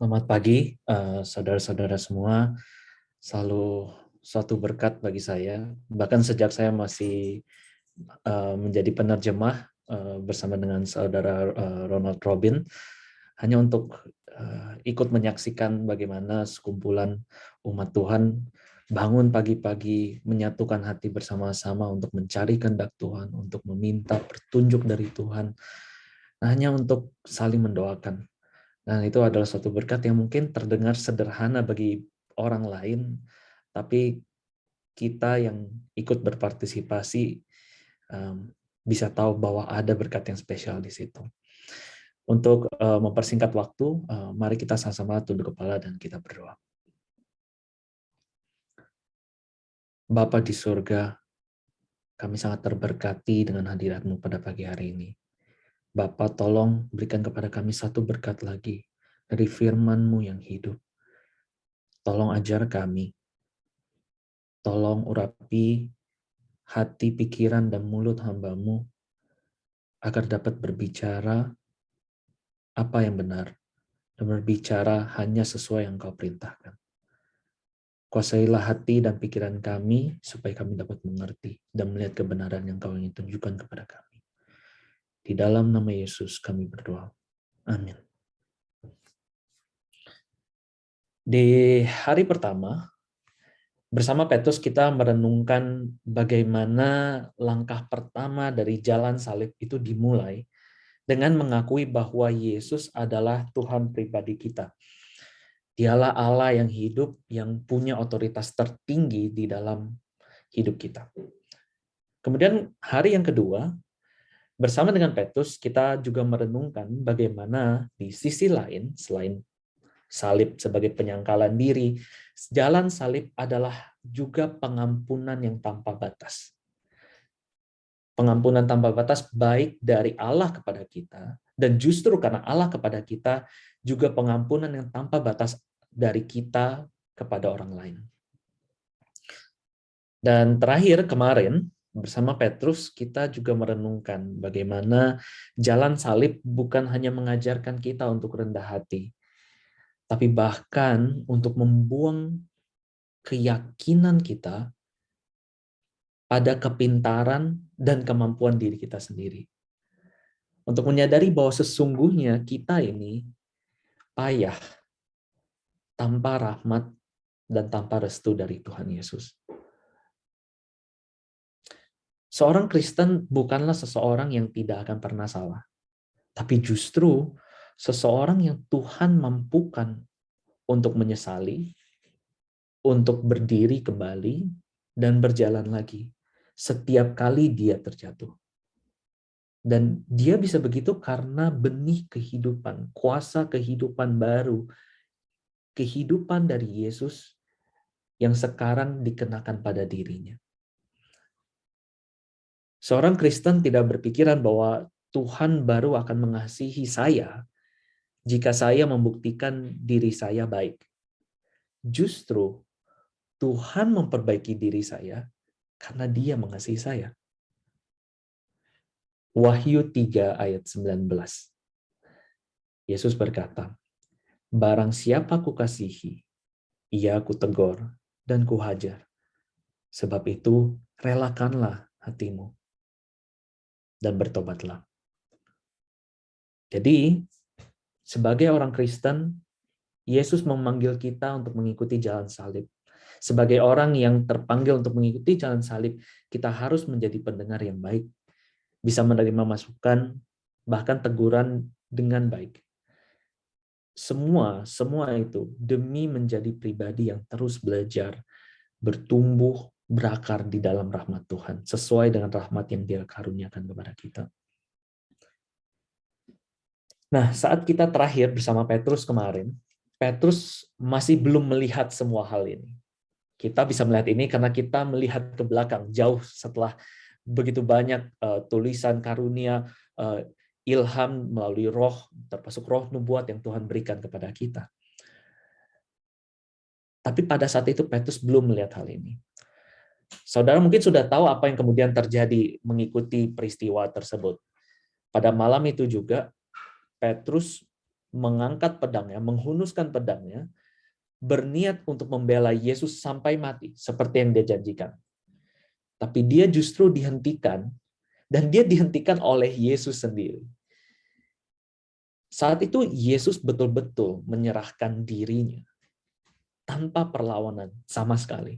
Selamat pagi, saudara-saudara semua. Selalu suatu berkat bagi saya. Bahkan sejak saya masih menjadi penerjemah bersama dengan saudara Ronald Robin, hanya untuk ikut menyaksikan bagaimana sekumpulan umat Tuhan bangun pagi-pagi, menyatukan hati bersama-sama untuk mencari kehendak Tuhan, untuk meminta petunjuk dari Tuhan, hanya untuk saling mendoakan. Dan itu adalah suatu berkat yang mungkin terdengar sederhana bagi orang lain, tapi kita yang ikut berpartisipasi bisa tahu bahwa ada berkat yang spesial di situ. Untuk mempersingkat waktu, mari kita sama-sama tunduk kepala dan kita berdoa. Bapa di surga, kami sangat terberkati dengan hadirat-Mu pada pagi hari ini. Bapa, tolong berikan kepada kami satu berkat lagi dari firman-Mu yang hidup. Tolong ajar kami, tolong urapi hati, pikiran, dan mulut hamba-Mu agar dapat berbicara apa yang benar dan berbicara hanya sesuai yang Kau perintahkan. Kuasailah hati dan pikiran kami supaya kami dapat mengerti dan melihat kebenaran yang Kau ingin tunjukkan kepada kami. Di dalam nama Yesus kami berdoa. Amin. Di hari pertama, bersama Petrus kita merenungkan bagaimana langkah pertama dari jalan salib itu dimulai dengan mengakui bahwa Yesus adalah Tuhan pribadi kita. Dialah Allah yang hidup, yang punya otoritas tertinggi di dalam hidup kita. Kemudian hari yang kedua, bersama dengan Petrus, kita juga merenungkan bagaimana di sisi lain, selain salib sebagai penyangkalan diri, jalan salib adalah juga pengampunan yang tanpa batas. Pengampunan tanpa batas baik dari Allah kepada kita, dan justru karena Allah kepada kita, juga pengampunan yang tanpa batas dari kita kepada orang lain. Dan terakhir kemarin, bersama Petrus, kita juga merenungkan bagaimana jalan salib bukan hanya mengajarkan kita untuk rendah hati, tapi bahkan untuk membuang keyakinan kita pada kepintaran dan kemampuan diri kita sendiri. Untuk menyadari bahwa sesungguhnya kita ini payah tanpa rahmat dan tanpa restu dari Tuhan Yesus. Seorang Kristen bukanlah seseorang yang tidak akan pernah salah, tapi justru seseorang yang Tuhan mampukan untuk menyesali, untuk berdiri kembali, dan berjalan lagi setiap kali dia terjatuh. Dan dia bisa begitu karena benih kehidupan, kuasa kehidupan baru, kehidupan dari Yesus yang sekarang dikenakan pada dirinya. Seorang Kristen tidak berpikiran bahwa Tuhan baru akan mengasihi saya jika saya membuktikan diri saya baik. Justru Tuhan memperbaiki diri saya karena Dia mengasihi saya. Wahyu 3 ayat 19. Yesus berkata, "Barang siapa kukasihi, ia kutegur dan kuhajar. Sebab itu, relakanlah hatimu dan bertobatlah." Jadi, sebagai orang Kristen, Yesus memanggil kita untuk mengikuti jalan salib. Sebagai orang yang terpanggil untuk mengikuti jalan salib, kita harus menjadi pendengar yang baik, bisa menerima masukan, bahkan teguran dengan baik. Semua itu demi menjadi pribadi yang terus belajar, bertumbuh, berakar di dalam rahmat Tuhan, sesuai dengan rahmat yang Dia karuniakan kepada kita. Nah, saat kita terakhir bersama Petrus kemarin, Petrus masih belum melihat semua hal ini. Kita bisa melihat ini karena kita melihat ke belakang, jauh setelah begitu banyak tulisan karunia, ilham melalui roh, termasuk roh nubuat yang Tuhan berikan kepada kita. Tapi pada saat itu Petrus belum melihat hal ini. Saudara mungkin sudah tahu apa yang kemudian terjadi mengikuti peristiwa tersebut. Pada malam itu juga, Petrus mengangkat pedangnya, menghunuskan pedangnya, berniat untuk membela Yesus sampai mati, seperti yang dia janjikan. Tapi dia justru dihentikan, dan dia dihentikan oleh Yesus sendiri. Saat itu Yesus betul-betul menyerahkan dirinya tanpa perlawanan sama sekali.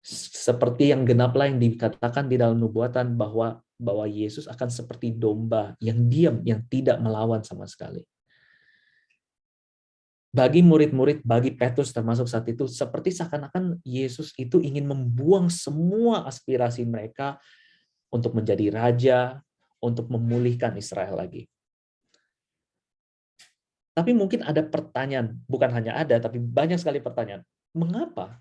Seperti yang genaplah yang dikatakan di dalam nubuatan bahwa Yesus akan seperti domba yang diam, yang tidak melawan sama sekali. Bagi murid-murid, bagi Petrus termasuk saat itu, seperti seakan-akan Yesus itu ingin membuang semua aspirasi mereka untuk menjadi raja, untuk memulihkan Israel lagi. Tapi mungkin ada pertanyaan, bukan hanya ada, tapi banyak sekali pertanyaan. Mengapa?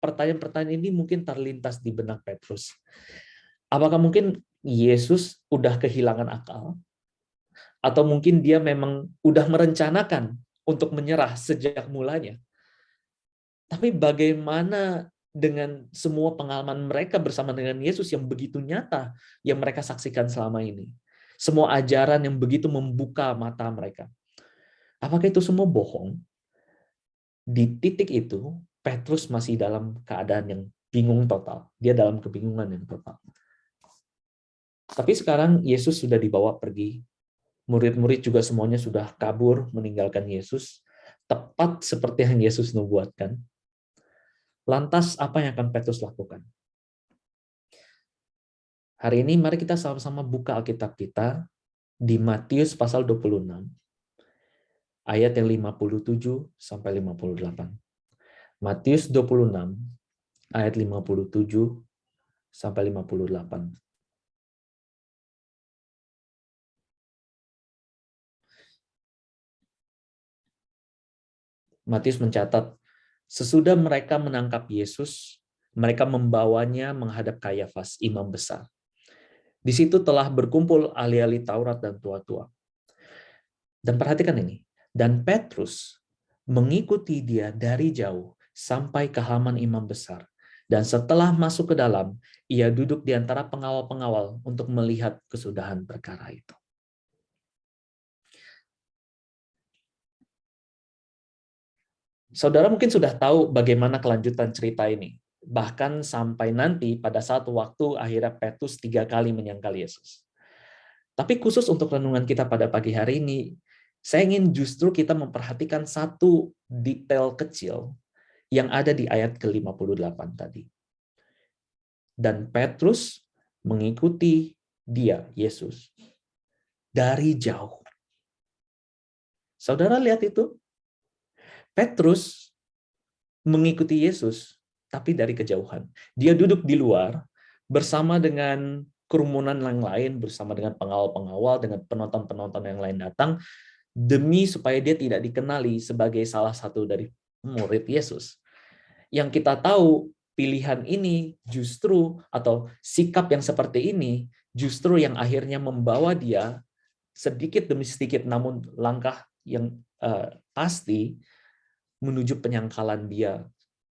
Pertanyaan-pertanyaan ini mungkin terlintas di benak Petrus. Apakah mungkin Yesus udah kehilangan akal? Atau mungkin dia memang udah merencanakan untuk menyerah sejak mulanya? Tapi bagaimana dengan semua pengalaman mereka bersama dengan Yesus yang begitu nyata yang mereka saksikan selama ini? Semua ajaran yang begitu membuka mata mereka. Apakah itu semua bohong? Di titik itu, Petrus masih dalam keadaan yang bingung total. Dia dalam kebingungan yang total. Tapi sekarang Yesus sudah dibawa pergi. Murid-murid juga semuanya sudah kabur meninggalkan Yesus. Tepat seperti yang Yesus nubuatkan. Lantas apa yang akan Petrus lakukan? Hari ini mari kita sama-sama buka Alkitab kita di Matius pasal 26. Ayat yang 57 sampai 58. Matius 26 ayat 57 sampai 58. Matius mencatat, sesudah mereka menangkap Yesus, mereka membawanya menghadap Kayafas, imam besar. Di situ telah berkumpul ahli-ahli Taurat dan tua-tua. Dan perhatikan ini, dan Petrus mengikuti dia dari jauh sampai ke halaman imam besar. Dan setelah masuk ke dalam, ia duduk di antara pengawal-pengawal untuk melihat kesudahan perkara itu. Saudara mungkin sudah tahu bagaimana kelanjutan cerita ini. Bahkan sampai nanti pada satu waktu akhirnya Petrus 3 kali menyangkal Yesus. Tapi khusus untuk renungan kita pada pagi hari ini, saya ingin justru kita memperhatikan satu detail kecil yang ada di ayat ke-58 tadi. Dan Petrus mengikuti dia, Yesus, dari jauh. Saudara lihat itu? Petrus mengikuti Yesus, tapi dari kejauhan. Dia duduk di luar bersama dengan kerumunan yang lain, bersama dengan pengawal-pengawal, dengan penonton-penonton yang lain datang, demi supaya dia tidak dikenali sebagai salah satu dari murid Yesus. Yang kita tahu, pilihan ini justru, atau sikap yang seperti ini, justru yang akhirnya membawa dia sedikit demi sedikit, namun langkah yang pasti, menuju penyangkalan dia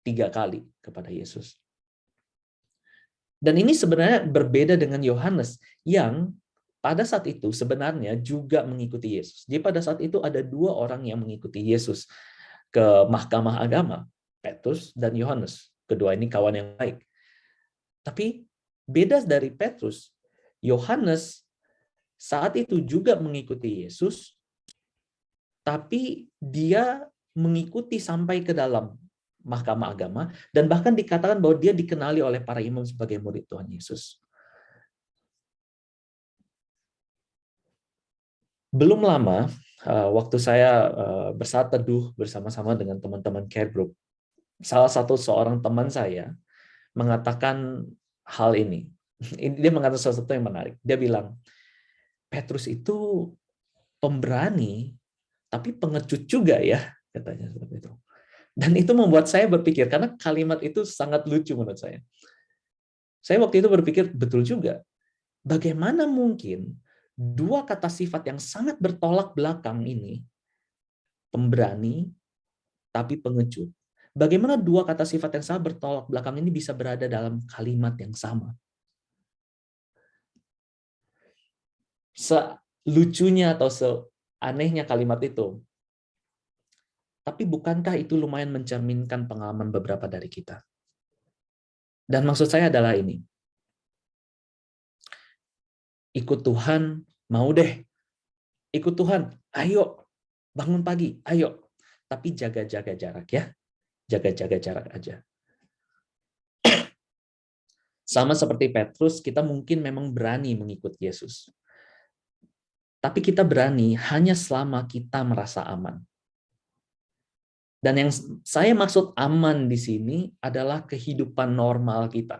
3 kali kepada Yesus. Dan ini sebenarnya berbeda dengan Yohanes yang pada saat itu sebenarnya juga mengikuti Yesus. Jadi pada saat itu ada 2 orang yang mengikuti Yesus ke mahkamah agama, Petrus dan Yohanes. Kedua ini kawan yang baik. Tapi beda dari Petrus, Yohanes saat itu juga mengikuti Yesus, tapi dia mengikuti sampai ke dalam mahkamah agama, dan bahkan dikatakan bahwa dia dikenali oleh para imam sebagai murid Tuhan Yesus. Belum lama, waktu saya bersaat teduh bersama-sama dengan teman-teman care group, salah satu seorang teman saya mengatakan hal ini. Dia mengatakan sesuatu yang menarik. Dia bilang, Petrus itu pemberani, tapi pengecut juga ya, katanya seperti itu. Dan itu membuat saya berpikir, karena kalimat itu sangat lucu menurut saya. Saya waktu itu berpikir, betul juga. Bagaimana mungkin 2 kata sifat yang sangat bertolak belakang ini, pemberani, tapi pengecut. Bagaimana 2 kata sifat yang sangat bertolak belakang ini bisa berada dalam kalimat yang sama? lucunya atau seanehnya kalimat itu, tapi bukankah itu lumayan mencerminkan pengalaman beberapa dari kita? Dan maksud saya adalah ini, ikut Tuhan, mau deh, ikut Tuhan, ayo, bangun pagi, ayo. Tapi jaga-jaga jarak ya, jaga-jaga jarak aja. Sama seperti Petrus, kita mungkin memang berani mengikut Yesus. Tapi kita berani hanya selama kita merasa aman. Dan yang saya maksud aman di sini adalah kehidupan normal kita.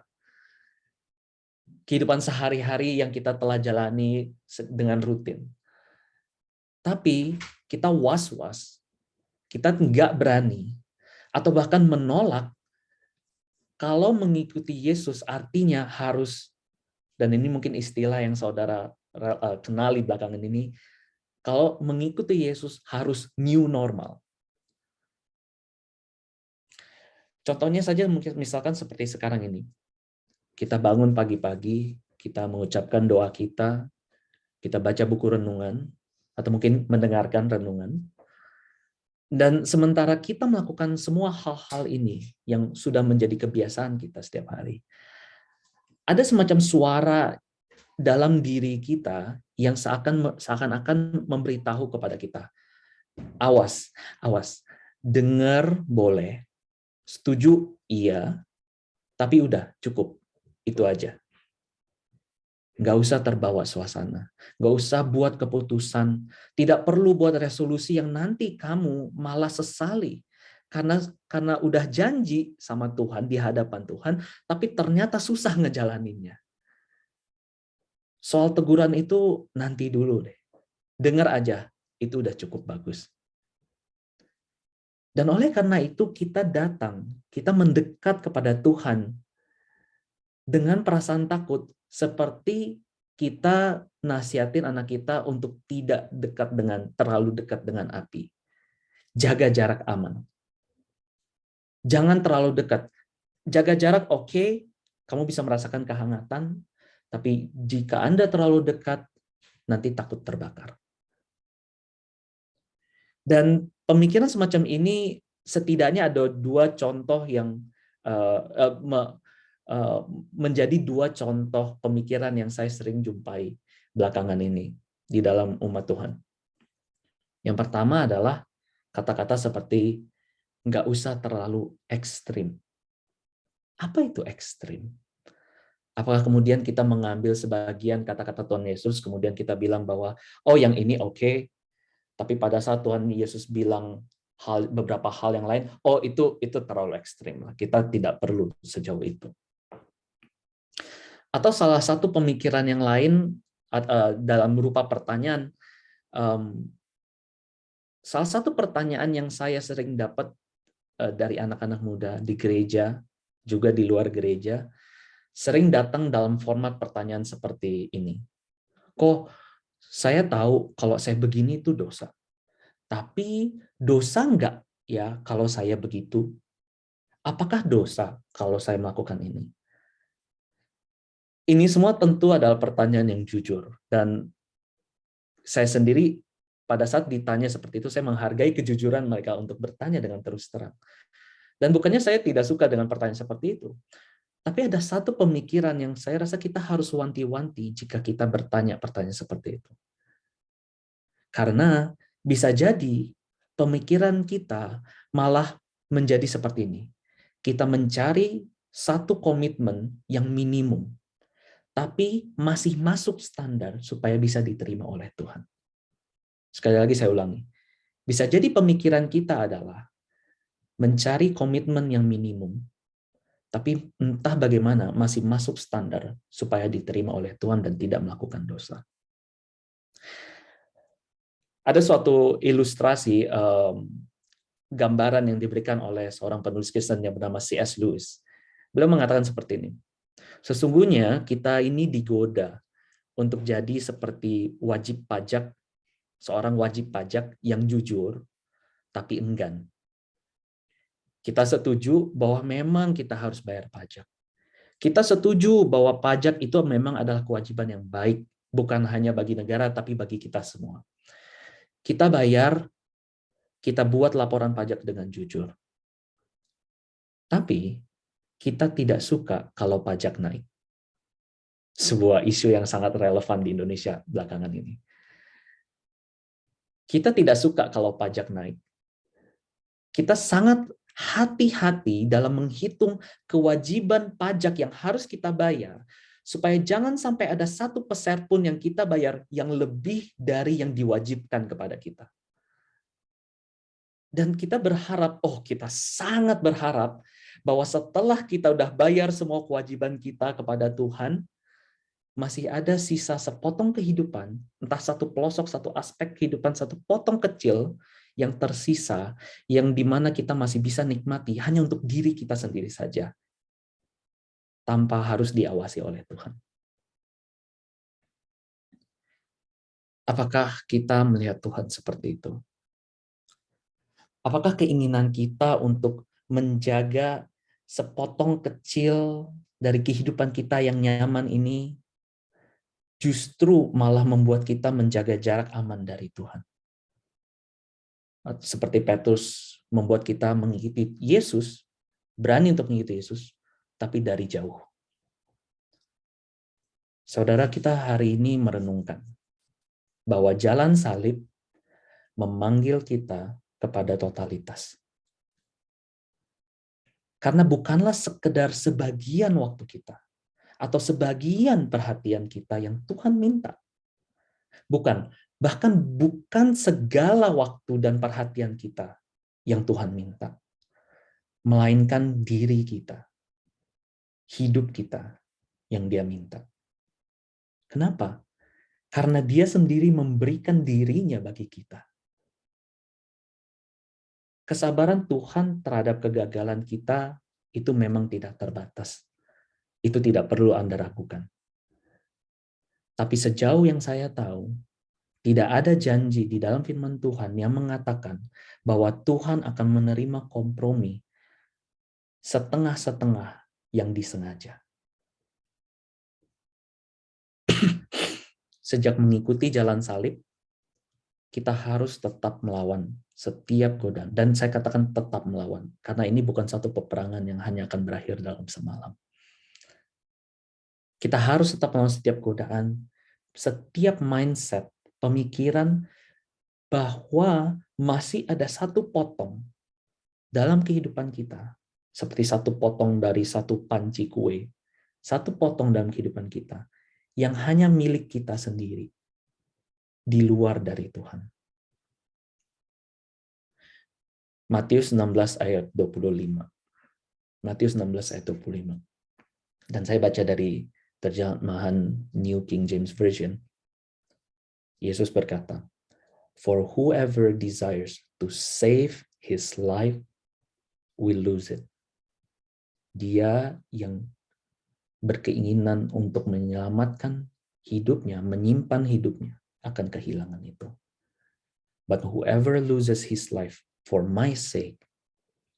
Kehidupan sehari-hari yang kita telah jalani dengan rutin. Tapi kita was-was, kita nggak berani, atau bahkan menolak kalau mengikuti Yesus artinya harus, dan ini mungkin istilah yang saudara kenali belakangan ini, kalau mengikuti Yesus harus new normal. Contohnya saja misalkan seperti sekarang ini. Kita bangun pagi-pagi, kita mengucapkan doa kita baca buku renungan, atau mungkin mendengarkan renungan. Dan sementara kita melakukan semua hal-hal ini yang sudah menjadi kebiasaan kita setiap hari, ada semacam suara dalam diri kita yang seakan-akan memberitahu kepada kita, awas, awas, dengar boleh, setuju iya, tapi udah cukup, itu aja. Nggak usah terbawa suasana, nggak usah buat keputusan, tidak perlu buat resolusi yang nanti kamu malah sesali karena udah janji sama Tuhan di hadapan Tuhan, tapi ternyata susah ngejalaninnya. Soal teguran itu nanti dulu deh, dengar aja, itu udah cukup bagus. Dan oleh karena itu kita datang, kita mendekat kepada Tuhan dengan perasaan takut, seperti kita nasihatin anak kita untuk tidak terlalu dekat dengan api. Jaga jarak aman. Jangan terlalu dekat. Jaga jarak oke, kamu bisa merasakan kehangatan, tapi jika Anda terlalu dekat, nanti takut terbakar. Dan pemikiran semacam ini setidaknya ada dua contoh yang menjadi dua contoh pemikiran yang saya sering jumpai belakangan ini di dalam umat Tuhan. Yang pertama adalah kata-kata seperti nggak usah terlalu ekstrim. Apa itu ekstrim? Apakah kemudian kita mengambil sebagian kata-kata Tuhan Yesus, kemudian kita bilang bahwa, oh yang ini oke, tapi pada saat Tuhan Yesus bilang beberapa hal yang lain, oh itu terlalu ekstrim. Kita tidak perlu sejauh itu. Atau salah satu pemikiran yang lain dalam berupa pertanyaan, salah satu pertanyaan yang saya sering dapat dari anak-anak muda di gereja, juga di luar gereja, sering datang dalam format pertanyaan seperti ini. Kok saya tahu kalau saya begini itu dosa, tapi dosa enggak ya kalau saya begitu? Apakah dosa kalau saya melakukan ini? Ini semua tentu adalah pertanyaan yang jujur, dan saya sendiri pada saat ditanya seperti itu, saya menghargai kejujuran mereka untuk bertanya dengan terus terang. Dan bukannya saya tidak suka dengan pertanyaan seperti itu, tapi ada satu pemikiran yang saya rasa kita harus wanti-wanti jika kita bertanya pertanyaan seperti itu. Karena bisa jadi pemikiran kita malah menjadi seperti ini. Kita mencari satu komitmen yang minimum, tapi masih masuk standar supaya bisa diterima oleh Tuhan. Sekali lagi saya ulangi. Bisa jadi pemikiran kita adalah mencari komitmen yang minimum, tapi entah bagaimana masih masuk standar supaya diterima oleh Tuhan dan tidak melakukan dosa. Ada suatu ilustrasi gambaran yang diberikan oleh seorang penulis Kristen yang bernama C.S. Lewis. Beliau mengatakan seperti ini. Sesungguhnya kita ini digoda untuk jadi seperti seorang wajib pajak yang jujur, tapi enggan. Kita setuju bahwa memang kita harus bayar pajak. Kita setuju bahwa pajak itu memang adalah kewajiban yang baik Bukan hanya bagi negara, tapi bagi kita semua. Kita bayar, kita buat laporan pajak dengan jujur. Tapi kita tidak suka kalau pajak naik. Sebuah isu yang sangat relevan di Indonesia belakangan ini. Kita tidak suka kalau pajak naik. Kita sangat hati-hati dalam menghitung kewajiban pajak yang harus kita bayar, supaya jangan sampai ada 1% pun yang kita bayar yang lebih dari yang diwajibkan kepada kita. Dan kita berharap, kita sangat berharap bahwa setelah kita udah bayar semua kewajiban kita kepada Tuhan, masih ada sisa sepotong kehidupan, entah satu pelosok, satu aspek kehidupan, satu potong kecil yang tersisa, yang dimana kita masih bisa nikmati hanya untuk diri kita sendiri saja, tanpa harus diawasi oleh Tuhan. Apakah kita melihat Tuhan seperti itu? Apakah keinginan kita untuk menjaga sepotong kecil dari kehidupan kita yang nyaman ini justru malah membuat kita menjaga jarak aman dari Tuhan? Seperti Petrus membuat kita mengikuti Yesus, berani untuk mengikuti Yesus, tapi dari jauh. Saudara, kita hari ini merenungkan bahwa jalan salib memanggil kita kepada totalitas. Karena bukanlah sekedar sebagian waktu kita atau sebagian perhatian kita yang Tuhan minta. Bukan, bahkan bukan segala waktu dan perhatian kita yang Tuhan minta. Melainkan diri kita, hidup kita yang Dia minta. Kenapa? Karena Dia sendiri memberikan dirinya bagi kita. Kesabaran Tuhan terhadap kegagalan kita itu memang tidak terbatas. Itu tidak perlu Anda ragukan. Tapi sejauh yang saya tahu, tidak ada janji di dalam firman Tuhan yang mengatakan bahwa Tuhan akan menerima kompromi setengah-setengah yang disengaja. Sejak mengikuti jalan salib, kita harus tetap melawan setiap godaan. Dan saya katakan tetap melawan, karena ini bukan satu peperangan yang hanya akan berakhir dalam semalam. Kita harus tetap melawan setiap godaan, setiap mindset, pemikiran bahwa masih ada satu potong dalam kehidupan kita, seperti satu potong dari satu panci kue, satu potong dalam kehidupan kita, yang hanya milik kita sendiri, di luar dari Tuhan. Matius 16 ayat 25. Matius 16 ayat 25. Dan saya baca dari terjemahan New King James Version. Yesus berkata, "For whoever desires to save his life will lose it." Dia yang berkeinginan untuk menyelamatkan hidupnya, menyimpan hidupnya, akan kehilangan itu. But whoever loses his life for my sake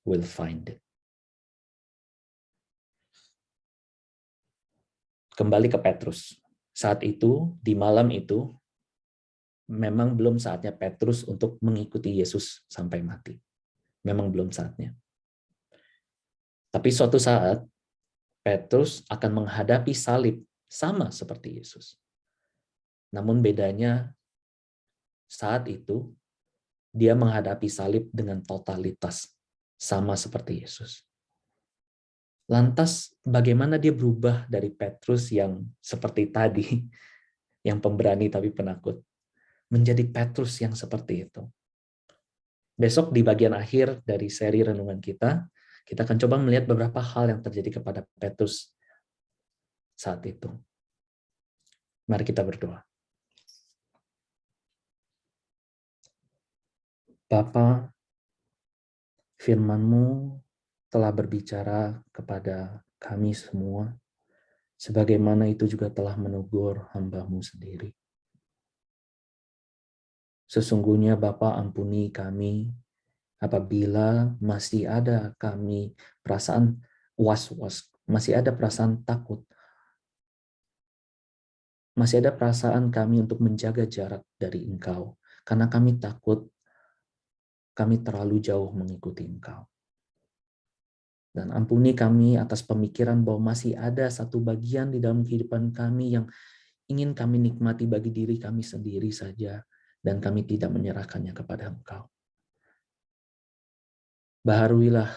will find it. Kembali ke Petrus. Saat itu, di malam itu, memang belum saatnya Petrus untuk mengikuti Yesus sampai mati. Memang belum saatnya. Tapi suatu saat, Petrus akan menghadapi salib sama seperti Yesus. Namun bedanya saat itu, dia menghadapi salib dengan totalitas, sama seperti Yesus. Lantas bagaimana dia berubah dari Petrus yang seperti tadi, yang pemberani tapi penakut, menjadi Petrus yang seperti itu? Besok di bagian akhir dari seri renungan kita akan coba melihat beberapa hal yang terjadi kepada Petrus saat itu. Mari kita berdoa. Bapa, firman-Mu telah berbicara kepada kami semua, sebagaimana itu juga telah menegur hamba-Mu sendiri. Sesungguhnya Bapa, ampuni kami apabila masih ada kami perasaan was-was, masih ada perasaan takut, Masih ada perasaan kami untuk menjaga jarak dari Engkau, karena kami takut kami terlalu jauh mengikuti Engkau. Dan ampuni kami atas pemikiran bahwa masih ada satu bagian di dalam kehidupan kami yang ingin kami nikmati bagi diri kami sendiri saja, dan kami tidak menyerahkannya kepada Engkau. Baharuilah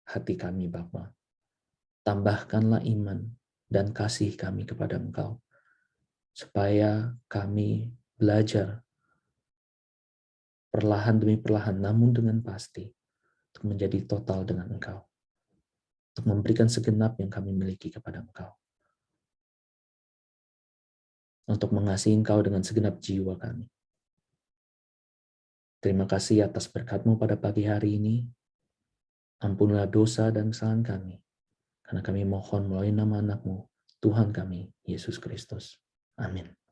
hati kami, Bapa. Tambahkanlah iman dan kasih kami kepada Engkau, supaya kami belajar perlahan demi perlahan, namun dengan pasti, untuk menjadi total dengan Engkau, untuk memberikan segenap yang kami miliki kepada Engkau, untuk mengasihi Engkau dengan segenap jiwa kami. Terima kasih atas berkat-Mu pada pagi hari ini. Ampunilah dosa dan kesalahan kami, karena kami mohon melalui nama anak-Mu, Tuhan kami, Yesus Kristus. Amin.